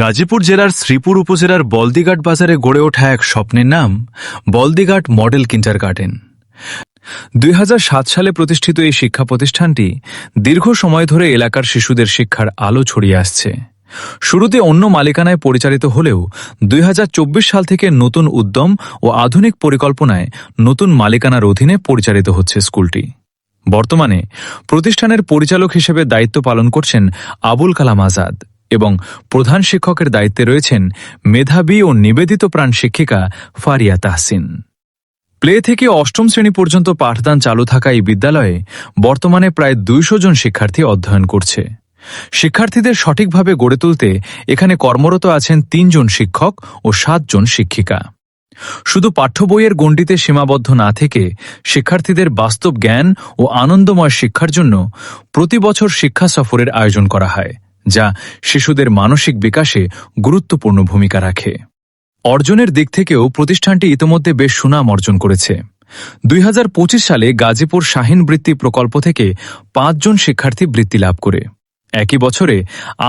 গাজীপুর জেলার শ্রীপুর উপজেলার বলদিঘাট বাজারে গড়ে ওঠা এক স্বপ্নের নাম বলদিঘাট মডেল কিন্ডারগার্টেন। 2007 সালে প্রতিষ্ঠিত এই শিক্ষা প্রতিষ্ঠানটি দীর্ঘ সময় ধরে এলাকার শিশুদের শিক্ষার আলো ছড়িয়ে আসছে। শুরুতে অন্য মালিকানায় পরিচালিত হলেও 2024 সাল থেকে নতুন উদ্যম ও আধুনিক পরিকল্পনায় নতুন মালিকানার অধীনে পরিচালিত হচ্ছে স্কুলটি। বর্তমানে প্রতিষ্ঠানের পরিচালক হিসেবে দায়িত্ব পালন করছেন আবুল কালাম আজাদ এবং প্রধান শিক্ষকের দায়িত্বে রয়েছেন মেধাবী ও নিবেদিত প্রাণ শিক্ষিকা ফারিয়া তাহসিন। প্লে থেকে অষ্টম শ্রেণী পর্যন্ত পাঠদান চালু থাকা এই বিদ্যালয়ে বর্তমানে প্রায় 200 জন শিক্ষার্থী অধ্যয়ন করছে। শিক্ষার্থীদের সঠিকভাবে গড়ে তুলতে এখানে কর্মরত আছেন 3 জন শিক্ষক ও 7 জন শিক্ষিকা। শুধু পাঠ্য বইয়ের গণ্ডিতে সীমাবদ্ধ না থেকে শিক্ষার্থীদের বাস্তব জ্ঞান ও আনন্দময় শিক্ষার জন্য প্রতি বছর শিক্ষা সফরের আয়োজন করা হয়, যা শিশুদের মানসিক বিকাশে গুরুত্বপূর্ণ ভূমিকা রাখে। অর্জনের দিক থেকেও প্রতিষ্ঠানটি ইতোমধ্যে বেশ সুনাম অর্জন করেছে। 2025 সালে গাজীপুর শাহীন বৃত্তি প্রকল্প থেকে 5 জন শিক্ষার্থী বৃত্তি লাভ করে। একই বছরে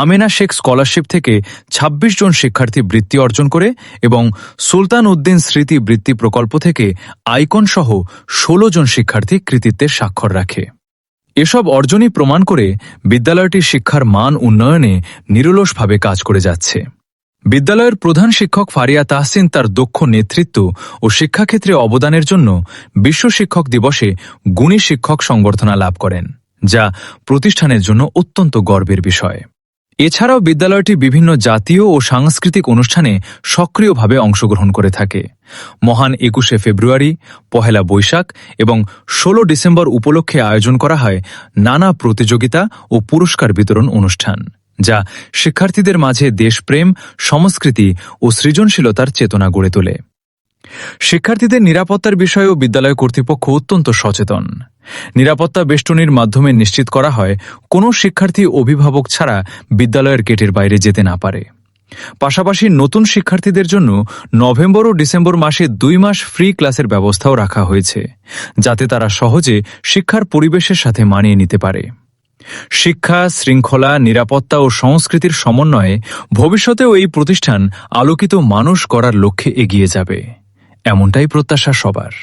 আমেনা শেখ স্কলারশিপ থেকে 26 জন শিক্ষার্থী বৃত্তি অর্জন করে এবং সুলতান উদ্দিন স্মৃতি বৃত্তি প্রকল্প থেকে আইকন সহ 16 জন শিক্ষার্থী কৃতিত্বের স্বাক্ষর রাখে। এসব অর্জনই প্রমাণ করে বিদ্যালয়টির শিক্ষার মান উন্নয়নে নিরলসভাবে কাজ করে যাচ্ছে। বিদ্যালয়ের প্রধান শিক্ষক ফারিয়া তাহসিন তার দক্ষ নেতৃত্ব ও শিক্ষাক্ষেত্রে অবদানের জন্য বিশ্ব শিক্ষক দিবসে গুণী শিক্ষক সংবর্ধনা লাভ করেন, যা প্রতিষ্ঠানের জন্য অত্যন্ত গর্বের বিষয়। এছাড়াও বিদ্যালয়টি বিভিন্ন জাতীয় ও সাংস্কৃতিক অনুষ্ঠানে সক্রিয়ভাবে অংশগ্রহণ করে থাকে। মহান 21শে ফেব্রুয়ারি, পহেলা বৈশাখ এবং 16 ডিসেম্বর উপলক্ষে আয়োজন করা হয় নানা প্রতিযোগিতা ও পুরস্কার বিতরণ অনুষ্ঠান, যা শিক্ষার্থীদের মাঝে দেশপ্রেম, সংস্কৃতি ও সৃজনশীলতার চেতনা গড়ে তোলে। শিক্ষার্থীদের নিরাপত্তার বিষয়েও বিদ্যালয় কর্তৃপক্ষ অত্যন্ত সচেতন। নিরাপত্তা বেষ্টনীর মাধ্যমে নিশ্চিত করা হয় কোনো শিক্ষার্থী অভিভাবক ছাড়া বিদ্যালয়ের গেটের বাইরে যেতে না পারে। পাশাপাশি নতুন শিক্ষার্থীদের জন্য নভেম্বর ও ডিসেম্বর মাসে 2 মাস ফ্রি ক্লাসের ব্যবস্থাও রাখা হয়েছে, যাতে তারা সহজে শিক্ষার পরিবেশের সাথে মানিয়ে নিতে পারে। শিক্ষা, শৃঙ্খলা, নিরাপত্তা ও সংস্কৃতির সমন্বয়ে ভবিষ্যতেও এই প্রতিষ্ঠান আলোকিত মানুষ গড়ার লক্ষ্যে এগিয়ে যাবে, এমনটাই প্রত্যাশা সবার।